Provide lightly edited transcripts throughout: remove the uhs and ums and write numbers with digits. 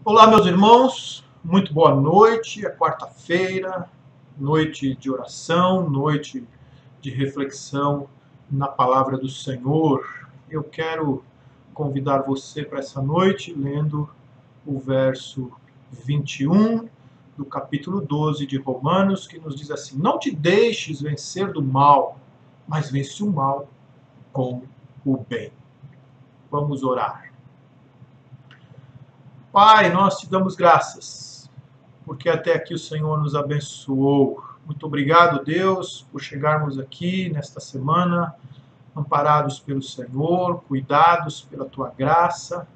Olá, meus irmãos, muito boa noite. É quarta-feira, noite de oração, noite de reflexão na palavra do Senhor. Eu quero convidar você para essa noite lendo o verso 21 do capítulo 12 de Romanos, que nos diz assim: não te deixes vencer do mal, mas vence o mal com o bem. Vamos orar. Pai, nós te damos graças, porque até aqui o Senhor nos abençoou. Muito obrigado, Deus, por chegarmos aqui nesta semana, amparados pelo Senhor, cuidados pela Tua graça.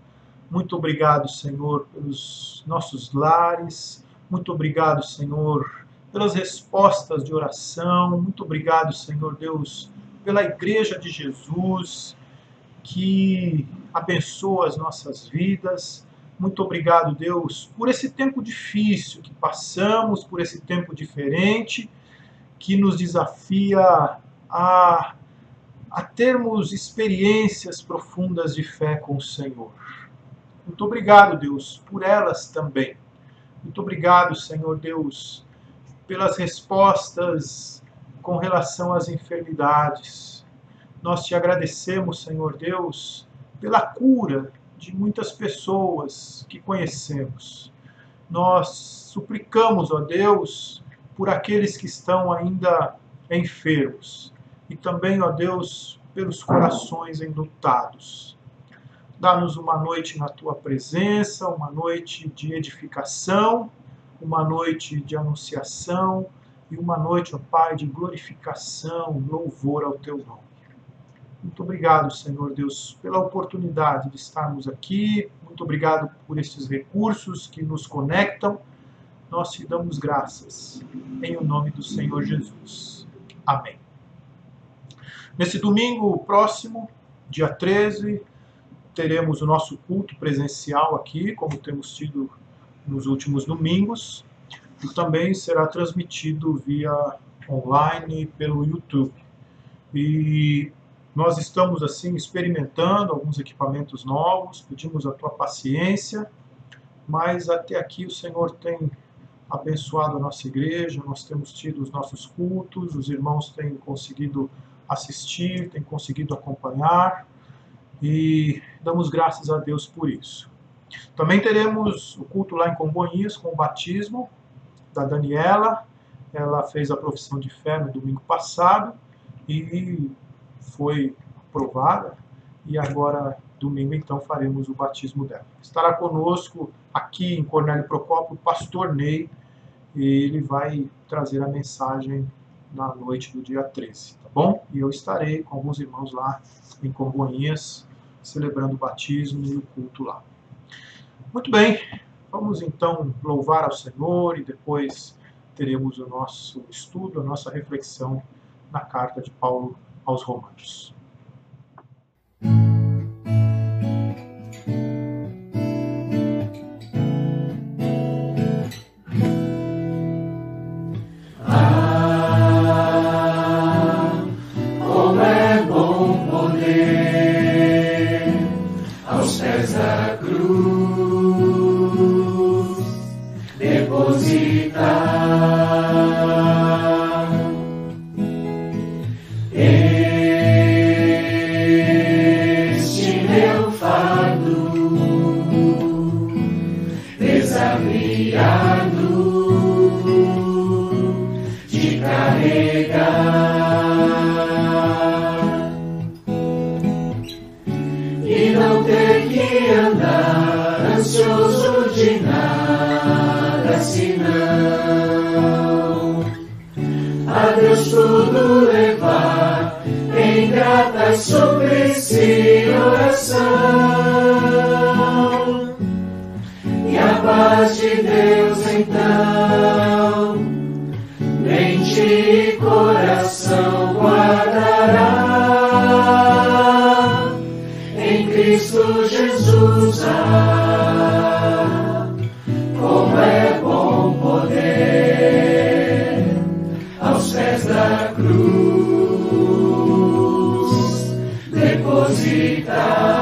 Muito obrigado, Senhor, pelos nossos lares. Muito obrigado, Senhor, pelas respostas de oração. Muito obrigado, Senhor Deus, pela Igreja de Jesus, que abençoa as nossas vidas. Muito obrigado, Deus, por esse tempo difícil que passamos, por esse tempo diferente, que nos desafia a termos experiências profundas de fé com o Senhor. Muito obrigado, Deus, por elas também. Muito obrigado, Senhor Deus, pelas respostas com relação às enfermidades. Nós te agradecemos, Senhor Deus, pela cura de muitas pessoas que conhecemos. Nós suplicamos, ó Deus, por aqueles que estão ainda enfermos e também, ó Deus, pelos corações enlutados. Dá-nos uma noite na Tua presença, uma noite de edificação, uma noite de anunciação e uma noite, ó Pai, de glorificação, louvor ao Teu nome. Muito obrigado, Senhor Deus, pela oportunidade de estarmos aqui. Muito obrigado por estes recursos que nos conectam. Nós te damos graças, em o nome do Senhor Jesus. Amém. Nesse domingo próximo, dia 13, teremos o nosso culto presencial aqui, como temos tido nos últimos domingos, e também será transmitido via online pelo YouTube. E nós estamos, assim, experimentando alguns equipamentos novos, pedimos a Tua paciência, mas até aqui o Senhor tem abençoado a nossa igreja, nós temos tido os nossos cultos, os irmãos têm conseguido assistir, têm conseguido acompanhar, e damos graças a Deus por isso. Também teremos o culto lá em Congonhas, com o batismo da Daniela. Ela fez a profissão de fé no domingo passado, e foi aprovada, e agora, domingo, então, faremos o batismo dela. Estará conosco aqui em Cornélio Procópio o pastor Ney, e ele vai trazer a mensagem na noite do dia 13, tá bom? E eu estarei com alguns irmãos lá em Congonhas, celebrando o batismo e o culto lá. Muito bem, vamos então louvar ao Senhor e depois teremos o nosso estudo, a nossa reflexão na carta de Paulo aos Romanos. Como é bom poder aos pés da cruz depositar de carregar e não ter que andar ansioso de nada, senão a Deus tudo levar em grata súplice e oração. E a paz de Deus, então, mente e coração guardará em Cristo Jesus. Como é bom poder aos pés da cruz depositar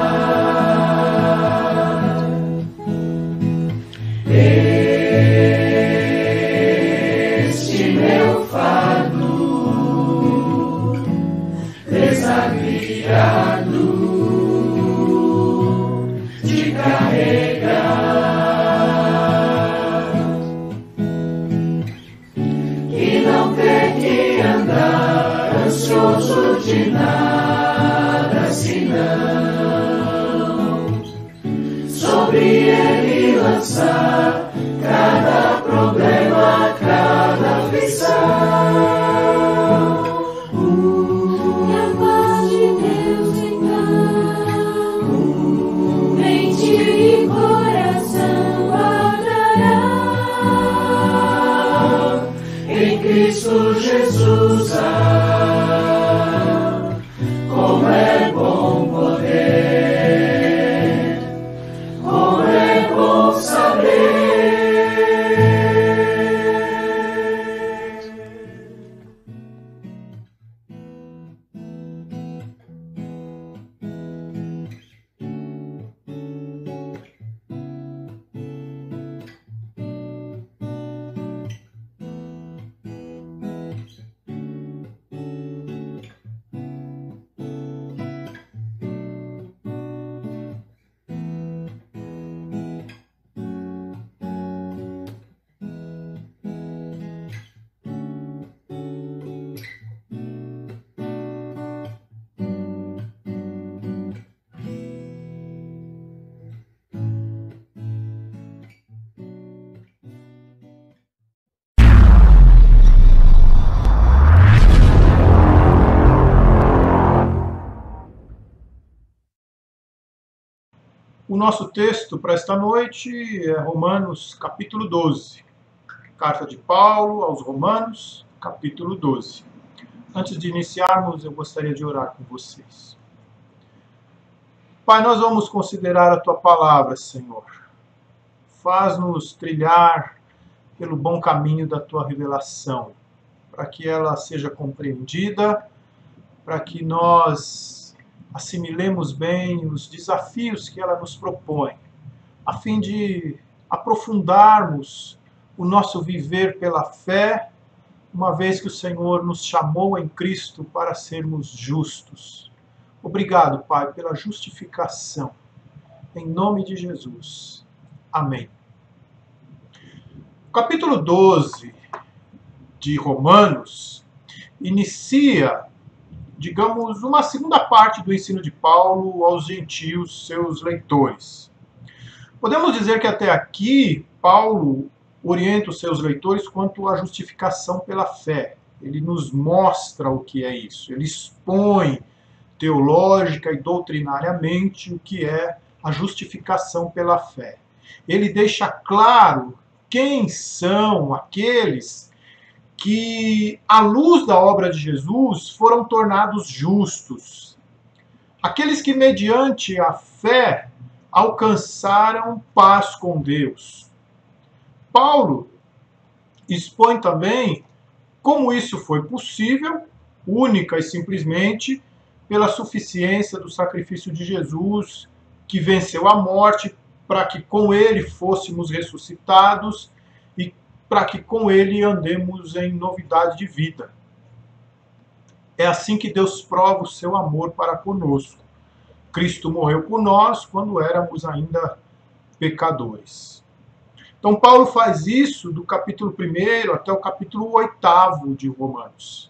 fardo de carregar, que não tem que andar ansioso de nada, senão sobre ele lançar cada problema, cada aflição. E a paz de Deus então, mente e coração guardará Em Cristo Jesus, como é bom poder, como é bom saber. O nosso texto para esta noite é Romanos, capítulo 12. Carta de Paulo aos Romanos, capítulo 12. Antes de iniciarmos, eu gostaria de orar com vocês. Pai, nós vamos considerar a Tua palavra, Senhor. Faz-nos trilhar pelo bom caminho da Tua revelação, para que ela seja compreendida, para que nós assimilemos bem os desafios que ela nos propõe, a fim de aprofundarmos o nosso viver pela fé, uma vez que o Senhor nos chamou em Cristo para sermos justos. Obrigado, Pai, pela justificação. Em nome de Jesus. Amém. O capítulo 12 de Romanos inicia, digamos, uma segunda parte do ensino de Paulo aos gentios, seus leitores. Podemos dizer que até aqui, Paulo orienta os seus leitores quanto à justificação pela fé. Ele nos mostra o que é isso. Ele expõe teológica e doutrinariamente o que é a justificação pela fé. Ele deixa claro quem são aqueles que, à luz da obra de Jesus, foram tornados justos. Aqueles que, mediante a fé, alcançaram paz com Deus. Paulo expõe também como isso foi possível, única e simplesmente pela suficiência do sacrifício de Jesus, que venceu a morte, para que com ele fôssemos ressuscitados e para que com ele andemos em novidade de vida. É assim que Deus prova o seu amor para conosco. Cristo morreu por nós quando éramos ainda pecadores. Então Paulo faz isso do capítulo 1 até o capítulo 8 de Romanos.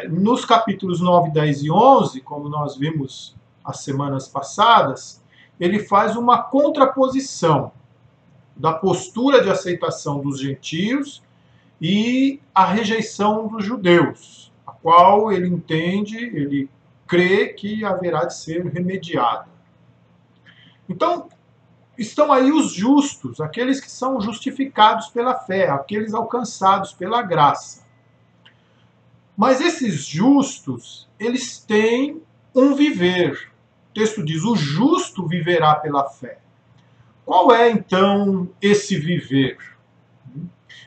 Nos capítulos 9, 10 e 11, como nós vimos as semanas passadas, ele faz uma contraposição da postura de aceitação dos gentios e a rejeição dos judeus, a qual ele entende, ele crê que haverá de ser remediada. Então, estão aí os justos, aqueles que são justificados pela fé, aqueles alcançados pela graça. Mas esses justos, eles têm um viver. O texto diz, o justo viverá pela fé. Qual é, então, esse viver?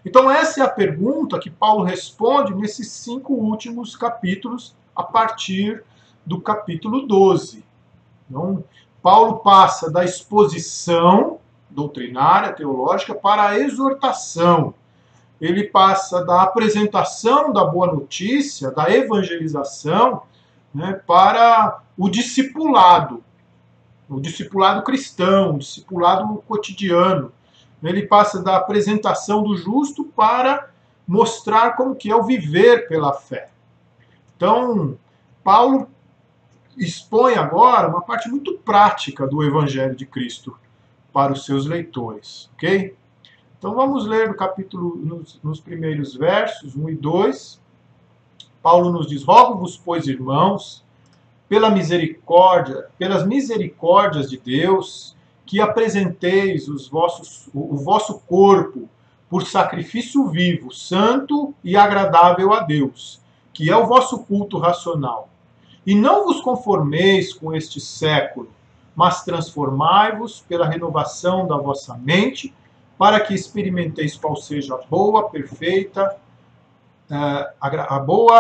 Então, essa é a pergunta que Paulo responde nesses 5 últimos capítulos, a partir do capítulo 12. Então, Paulo passa da exposição doutrinária, teológica, para a exortação. Ele passa da apresentação da boa notícia, da evangelização, né, para o discipulado cristão, o discipulado cotidiano. Ele passa da apresentação do justo para mostrar como que é o viver pela fé. Então, Paulo expõe agora uma parte muito prática do Evangelho de Cristo para os seus leitores, ok? Então vamos ler no capítulo, nos primeiros versos, 1 e 2. Paulo nos diz: rogo-vos, pois, irmãos, pelas misericórdias de Deus, que apresenteis o vosso corpo por sacrifício vivo, santo e agradável a Deus, que é o vosso culto racional. E não vos conformeis com este século, mas transformai-vos pela renovação da vossa mente, para que experimenteis qual seja a boa,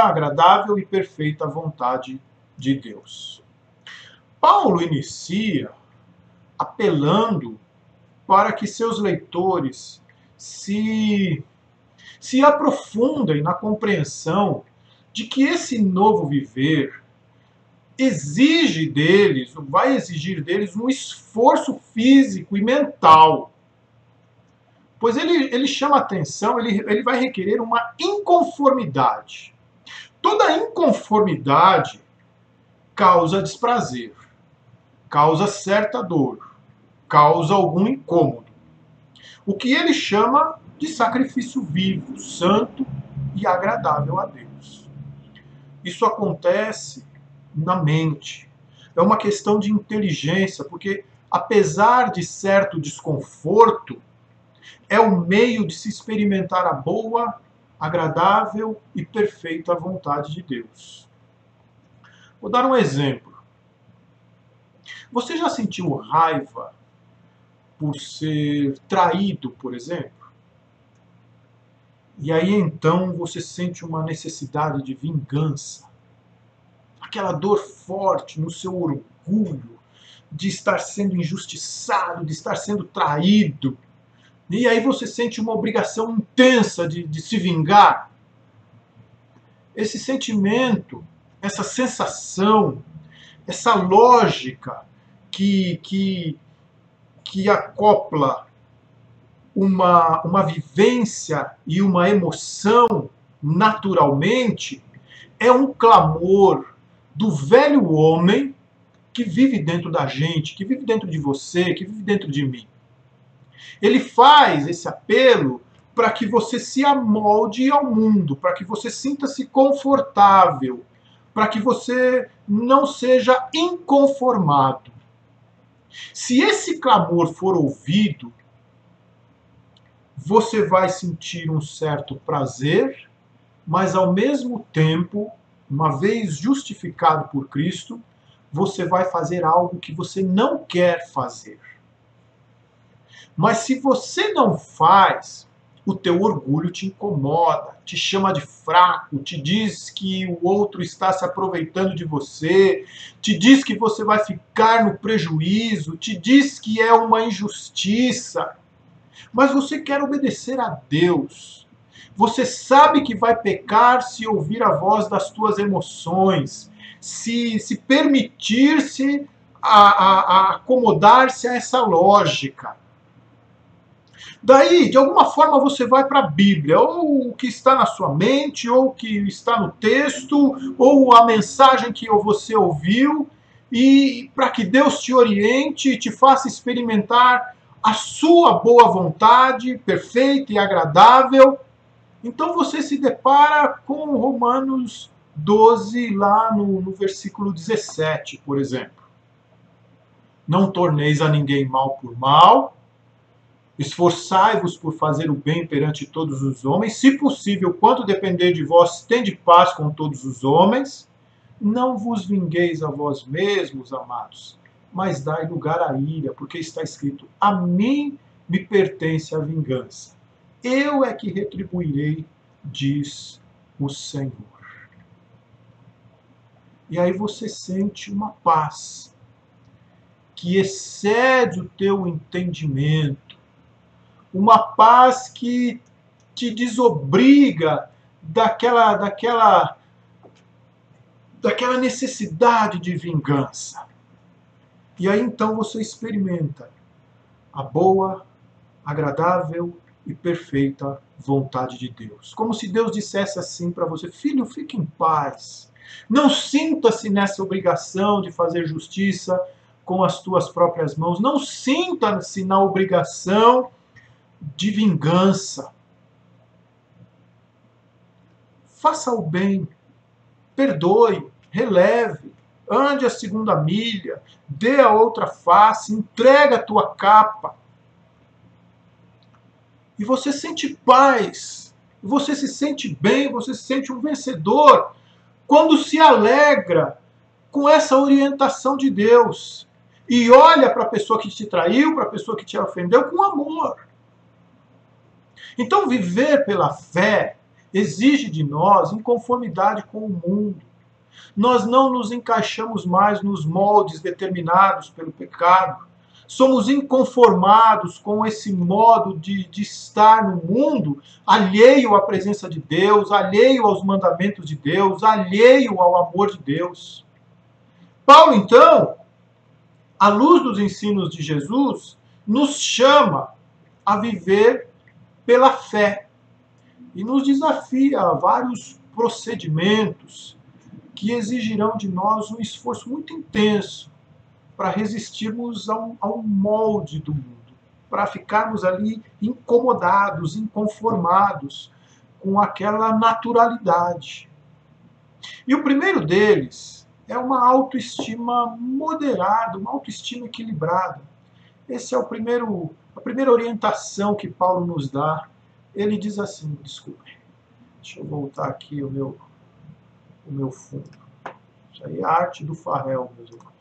agradável e perfeita vontade de Deus. Paulo inicia apelando para que seus leitores se aprofundem na compreensão de que esse novo viver vai exigir deles um esforço físico e mental. Pois ele chama atenção, ele vai requerer uma inconformidade. Toda inconformidade causa desprazer, causa certa dor, causa algum incômodo. O que ele chama de sacrifício vivo, santo e agradável a Deus. Isso acontece na mente. É uma questão de inteligência, porque apesar de certo desconforto, é o meio de se experimentar a boa, agradável e perfeita vontade de Deus. Vou dar um exemplo. Você já sentiu raiva por ser traído, por exemplo? E aí então você sente uma necessidade de vingança. Aquela dor forte no seu orgulho de estar sendo injustiçado, de estar sendo traído. E aí você sente uma obrigação intensa de se vingar. Esse sentimento, essa sensação, essa lógica que acopla uma vivência e uma emoção naturalmente, é um clamor do velho homem que vive dentro da gente, que vive dentro de você, que vive dentro de mim. Ele faz esse apelo para que você se amolde ao mundo, para que você sinta-se confortável, para que você não seja inconformado. Se esse clamor for ouvido, você vai sentir um certo prazer, mas ao mesmo tempo, uma vez justificado por Cristo, você vai fazer algo que você não quer fazer. Mas se você não faz, o teu orgulho te incomoda, te chama de fraco, te diz que o outro está se aproveitando de você, te diz que você vai ficar no prejuízo, te diz que é uma injustiça. Mas você quer obedecer a Deus. Você sabe que vai pecar se ouvir a voz das tuas emoções, se permitir-se acomodar-se a essa lógica. Daí, de alguma forma, você vai para a Bíblia, ou o que está na sua mente, ou o que está no texto, ou a mensagem que você ouviu, e para que Deus te oriente e te faça experimentar a sua boa vontade, perfeita e agradável. Então você se depara com Romanos 12, lá no versículo 17, por exemplo. Não torneis a ninguém mal por mal, esforçai-vos por fazer o bem perante todos os homens, se possível, quanto depender de vós, tende paz com todos os homens. Não vos vingueis a vós mesmos, amados, mas dai lugar à ira, porque está escrito: a mim me pertence a vingança. Eu é que retribuirei, diz o Senhor. E aí você sente uma paz que excede o teu entendimento, uma paz que te desobriga daquela daquela necessidade de vingança. E aí então você experimenta a boa, agradável e perfeita vontade de Deus. Como se Deus dissesse assim para você: filho, fique em paz. Não sinta-se nessa obrigação de fazer justiça com as tuas próprias mãos. Não sinta-se na obrigação de vingança. Faça o bem, perdoe, releve, ande a segunda milha, dê a outra face, entrega a tua capa. E você sente paz, você se sente bem, você se sente um vencedor quando se alegra com essa orientação de Deus e olha para a pessoa que te traiu, para a pessoa que te ofendeu com amor. Então, viver pela fé exige de nós inconformidade com o mundo. Nós não nos encaixamos mais nos moldes determinados pelo pecado. Somos inconformados com esse modo de estar no mundo, alheio à presença de Deus, alheio aos mandamentos de Deus, alheio ao amor de Deus. Paulo, então, à luz dos ensinos de Jesus, nos chama a viver pela fé e nos desafia a vários procedimentos que exigirão de nós um esforço muito intenso para resistirmos ao molde do mundo, para ficarmos ali incomodados, inconformados com aquela naturalidade. E o primeiro deles é uma autoestima moderada, uma autoestima equilibrada. Esse é a primeira orientação que Paulo nos dá. Ele diz assim, desculpe, deixa eu voltar aqui o meu fundo. Isso aí é a arte do farel, meus irmãos.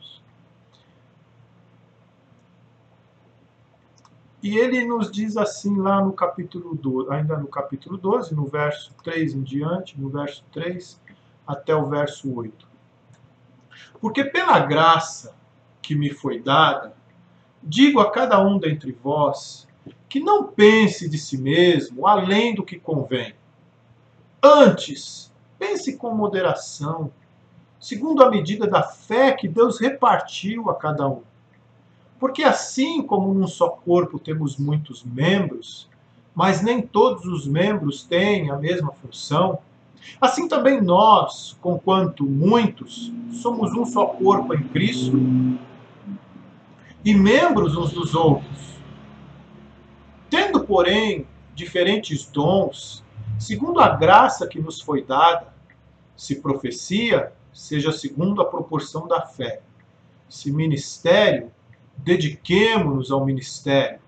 E ele nos diz assim lá no capítulo 12, ainda no capítulo 12, no verso 3 em diante, no verso 3 até o verso 8. Porque pela graça que me foi dada, digo a cada um dentre vós que não pense de si mesmo além do que convém. Antes, pense com moderação, segundo a medida da fé que Deus repartiu a cada um. Porque assim como num só corpo temos muitos membros, mas nem todos os membros têm a mesma função, assim também nós, conquanto muitos, somos um só corpo em Cristo e membros uns dos outros. Tendo, porém, diferentes dons, segundo a graça que nos foi dada, se profecia, seja segundo a proporção da fé. Se ministério, dediquemo-nos ao ministério.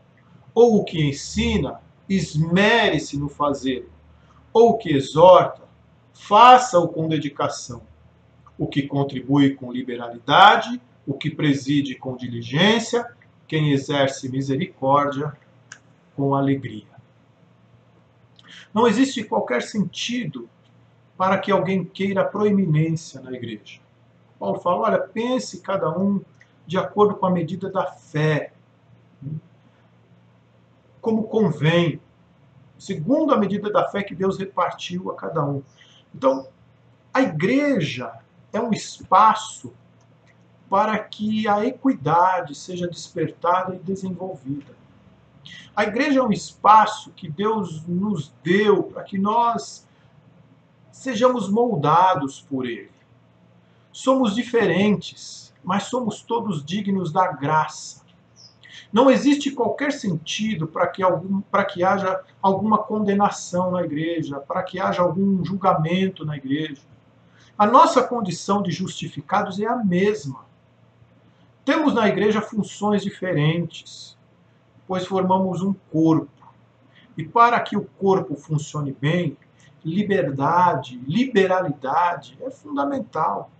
Ou o que ensina, esmere-se no fazer. Ou o que exorta, faça-o com dedicação. O que contribui com liberalidade, o que preside com diligência, quem exerce misericórdia com alegria. Não existe qualquer sentido para que alguém queira proeminência na igreja. Paulo fala, olha, pense cada um de acordo com a medida da fé, como convém, segundo a medida da fé que Deus repartiu a cada um. Então, a igreja é um espaço para que a equidade seja despertada e desenvolvida. A igreja é um espaço que Deus nos deu para que nós sejamos moldados por Ele. Somos diferentes, mas somos todos dignos da graça. Não existe qualquer sentido para que haja alguma condenação na igreja, para que haja algum julgamento na igreja. A nossa condição de justificados é a mesma. Temos na igreja funções diferentes, pois formamos um corpo. E para que o corpo funcione bem, liberdade, liberalidade é fundamental.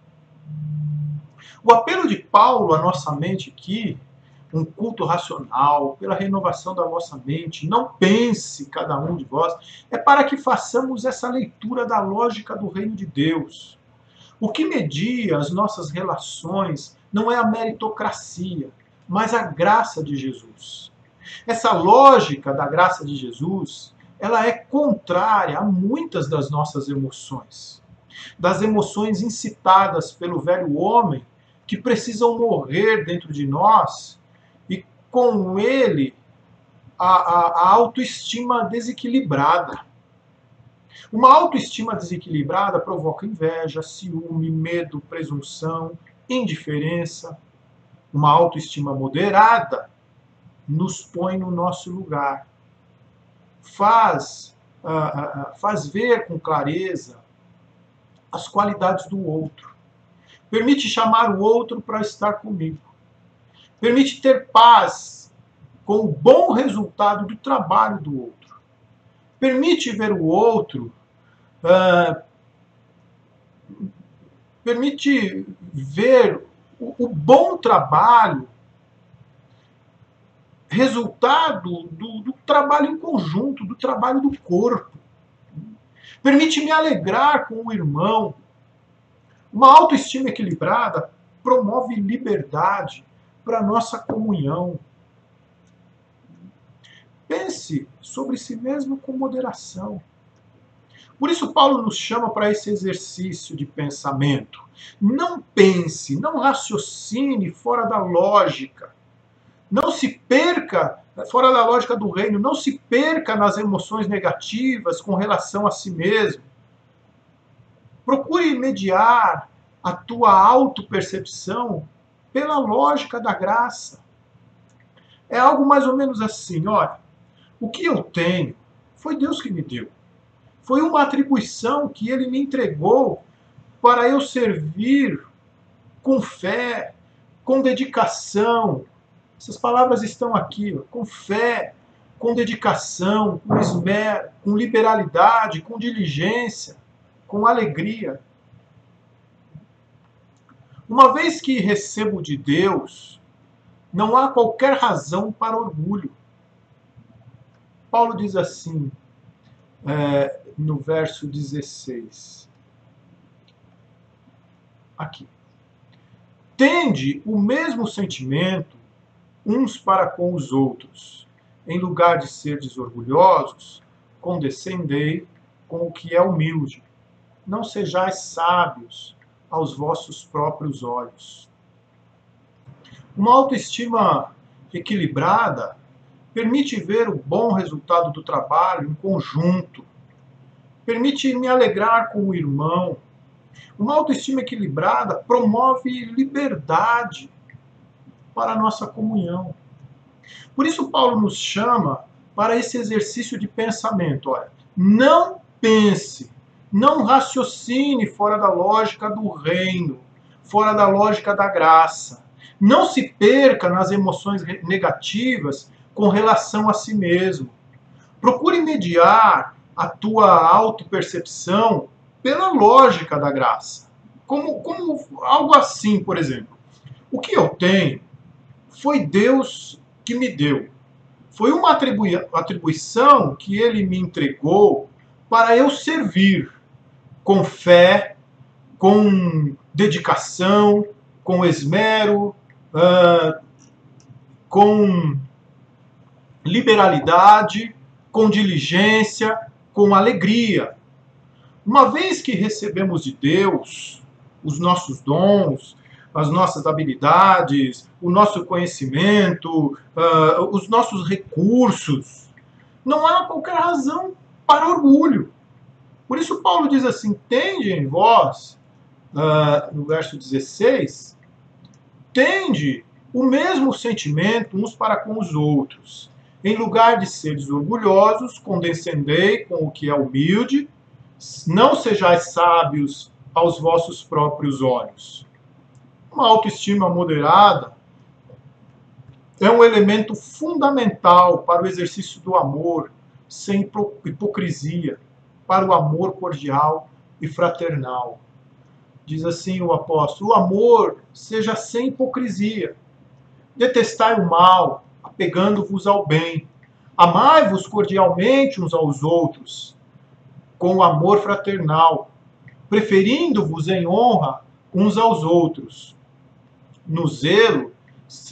O apelo de Paulo à nossa mente aqui, um culto racional, pela renovação da vossa mente, não pense cada um de vós, é para que façamos essa leitura da lógica do reino de Deus. O que media as nossas relações não é a meritocracia, mas a graça de Jesus. Essa lógica da graça de Jesus, ela é contrária a muitas das nossas emoções. das emoções incitadas pelo velho homem, que precisam morrer dentro de nós, e com ele a autoestima desequilibrada. Uma autoestima desequilibrada provoca inveja, ciúme, medo, presunção, indiferença. Uma autoestima moderada nos põe no nosso lugar. Faz ver com clareza as qualidades do outro. Permite chamar o outro para estar comigo. Permite ter paz com o bom resultado do trabalho do outro. Permite ver o outro, permite ver o bom trabalho, resultado do trabalho em conjunto, do trabalho do corpo. Permite me alegrar com o irmão. Uma autoestima equilibrada promove liberdade para a nossa comunhão. Pense sobre si mesmo com moderação. Por isso Paulo nos chama para esse exercício de pensamento. Não pense, não raciocine fora da lógica. Não se perca fora da lógica do reino, não se perca nas emoções negativas com relação a si mesmo. Procure mediar a tua autopercepção pela lógica da graça. É algo mais ou menos assim, olha, o que eu tenho foi Deus que me deu. Foi uma atribuição que Ele me entregou para eu servir com fé, com dedicação. Essas palavras estão aqui, ó, com fé, com dedicação, com esmero, com liberalidade, com diligência, com alegria. Uma vez que recebo de Deus, não há qualquer razão para orgulho. Paulo diz assim, no verso 16. Aqui. Tende o mesmo sentimento uns para com os outros. Em lugar de serdes orgulhosos, condescendei com o que é humilde. Não sejais sábios aos vossos próprios olhos. Uma autoestima equilibrada permite ver o bom resultado do trabalho em conjunto. Permite me alegrar com o irmão. Uma autoestima equilibrada promove liberdade para a nossa comunhão. Por isso Paulo nos chama para esse exercício de pensamento. Olha, não pense, não raciocine fora da lógica do reino, fora da lógica da graça. Não se perca nas emoções negativas com relação a si mesmo. Procure mediar a tua autopercepção pela lógica da graça. Como algo assim, por exemplo. O que eu tenho foi Deus que me deu. Foi uma atribuição que Ele me entregou para eu servir com fé, com dedicação, com esmero, com liberalidade, com diligência, com alegria. Uma vez que recebemos de Deus os nossos dons, as nossas habilidades, o nosso conhecimento, os nossos recursos, não há qualquer razão para orgulho. Por isso Paulo diz assim, tende em vós, no verso 16, tende o mesmo sentimento uns para com os outros. Em lugar de seres orgulhosos, condescendei com o que é humilde, não sejais sábios aos vossos próprios olhos. Uma autoestima moderada é um elemento fundamental para o exercício do amor, sem hipocrisia, para o amor cordial e fraternal. Diz assim o apóstolo, o amor seja sem hipocrisia. Detestai o mal, apegando-vos ao bem. Amai-vos cordialmente uns aos outros, com amor fraternal, preferindo-vos em honra uns aos outros. No zelo,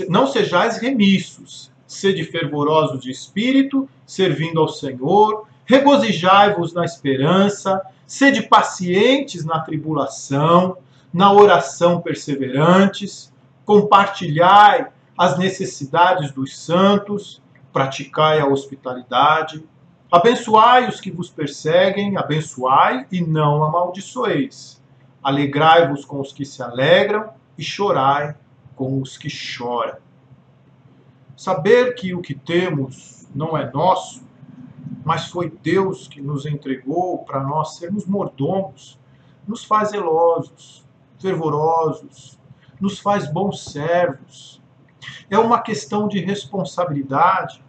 não sejais remissos, sede fervorosos de espírito, servindo ao Senhor, Regozijai-vos na esperança, sede pacientes na tribulação, na oração perseverantes, compartilhai as necessidades dos santos, praticai a hospitalidade, abençoai os que vos perseguem, abençoai e não amaldiçoeis. Alegrai-vos com os que se alegram e chorai com os que choram. Saber que o que temos não é nosso, mas foi Deus que nos entregou para nós sermos mordomos, nos faz zelosos, fervorosos, nos faz bons servos. É uma questão de responsabilidade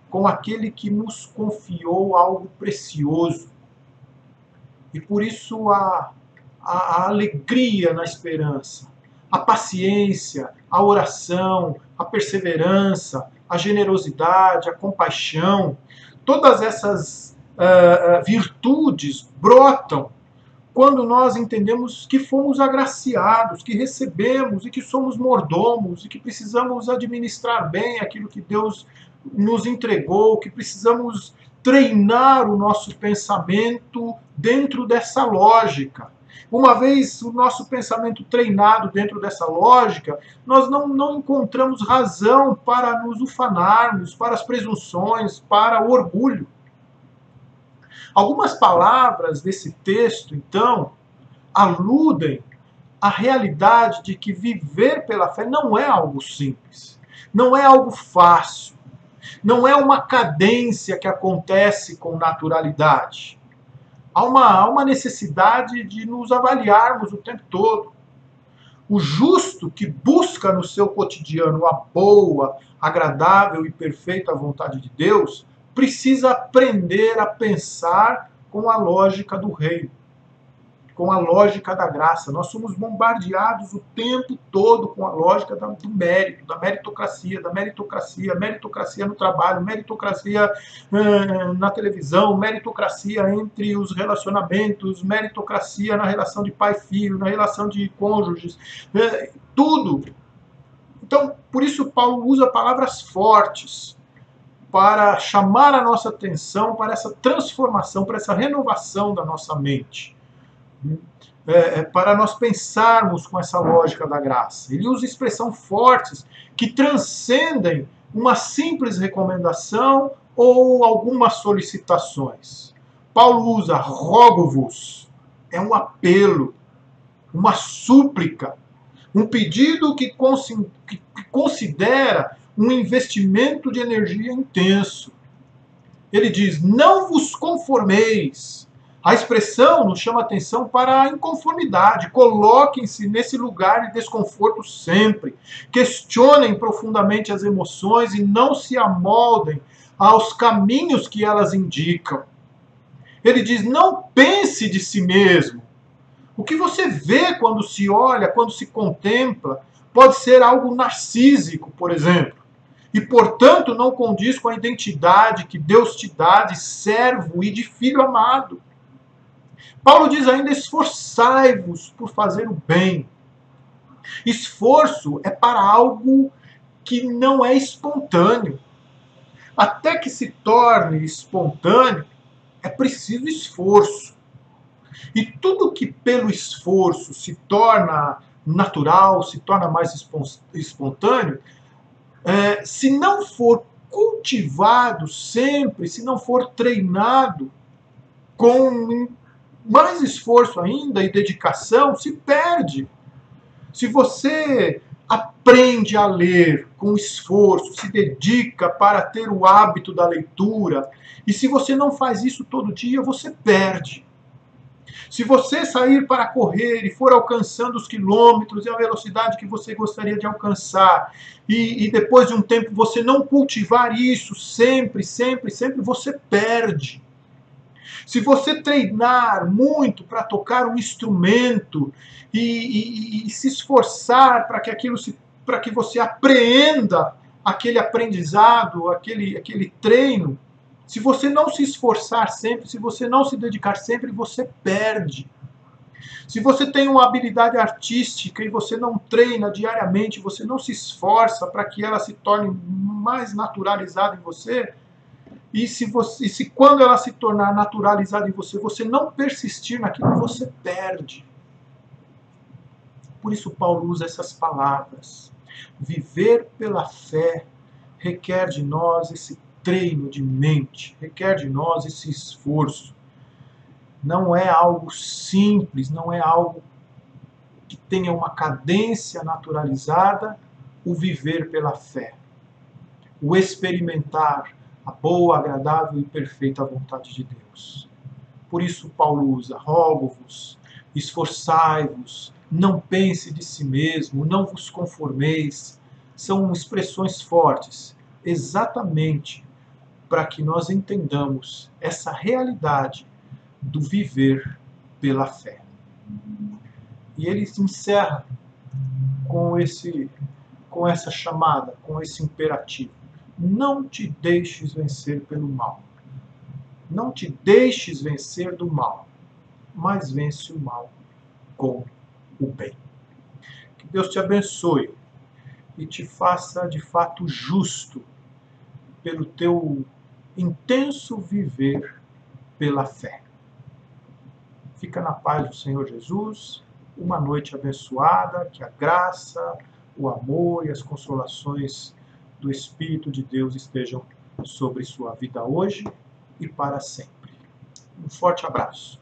com aquele que nos confiou algo precioso. E por isso a alegria na esperança, a paciência, a oração, a perseverança, a generosidade, a compaixão, todas essas virtudes brotam quando nós entendemos que fomos agraciados, que recebemos e que somos mordomos e que precisamos administrar bem aquilo que Deus nos entregou, que precisamos treinar o nosso pensamento dentro dessa lógica. Uma vez o nosso pensamento treinado dentro dessa lógica, nós não encontramos razão para nos ufanarmos, para as presunções, para o orgulho. Algumas palavras desse texto, então, aludem à realidade de que viver pela fé não é algo simples, não é algo fácil, não é uma cadência que acontece com naturalidade. Há uma necessidade de nos avaliarmos o tempo todo. O justo que busca no seu cotidiano a boa, agradável e perfeita vontade de Deus, precisa aprender a pensar com a lógica do reino, com a lógica da graça. Nós somos bombardeados o tempo todo com a lógica do mérito, da meritocracia no trabalho, meritocracia na televisão, meritocracia entre os relacionamentos, meritocracia na relação de pai e filho, na relação de cônjuges, tudo. Então, por isso Paulo usa palavras fortes para chamar a nossa atenção para essa transformação, para essa renovação da nossa mente. Para nós pensarmos com essa lógica da graça. Ele usa expressões fortes que transcendem uma simples recomendação ou algumas solicitações. Paulo usa rogo-vos, é um apelo, uma súplica, um pedido que considera um investimento de energia intenso. Ele diz, não vos conformeis. A expressão nos chama atenção para a inconformidade. Coloquem-se nesse lugar de desconforto sempre. Questionem profundamente as emoções e não se amoldem aos caminhos que elas indicam. Ele diz, não pense de si mesmo. O que você vê quando se olha, quando se contempla, pode ser algo narcísico, por exemplo. E, portanto, não condiz com a identidade que Deus te dá de servo e de filho amado. Paulo diz ainda, esforçai-vos por fazer o bem. Esforço é para algo que não é espontâneo. Até que se torne espontâneo, é preciso esforço. E tudo que pelo esforço se torna natural, se torna mais espontâneo, se não for cultivado sempre, se não for treinado com mais esforço ainda e dedicação, se perde. Se você aprende a ler com esforço, se dedica para ter o hábito da leitura, e se você não faz isso todo dia, você perde. Se você sair para correr e for alcançando os quilômetros e a velocidade que você gostaria de alcançar, e depois de um tempo você não cultivar isso sempre, você perde. Se você treinar muito para tocar um instrumento e se esforçar para que você apreenda aquele aprendizado, aquele treino, se você não se esforçar sempre, se você não se dedicar sempre, você perde. Se você tem uma habilidade artística e você não treina diariamente, você não se esforça para que ela se torne mais naturalizada em você, E se quando ela se tornar naturalizada em você, você não persistir naquilo, você perde. Por isso Paulo usa essas palavras. Viver pela fé requer de nós esse treino de mente, requer de nós esse esforço. Não é algo simples, não é algo que tenha uma cadência naturalizada, o viver pela fé, o experimentar a boa, agradável e perfeita vontade de Deus. Por isso Paulo usa: rogo-vos, esforçai-vos, não pense de si mesmo, não vos conformeis. São expressões fortes, exatamente para que nós entendamos essa realidade do viver pela fé. E ele se encerra com essa chamada, com esse imperativo: não te deixes vencer pelo mal. Não te deixes vencer do mal, mas vence o mal com o bem. Que Deus te abençoe e te faça de fato justo pelo teu intenso viver pela fé. Fica na paz do Senhor Jesus. Uma noite abençoada, que a graça, o amor e as consolações do Espírito de Deus estejam sobre sua vida hoje e para sempre. Um forte abraço.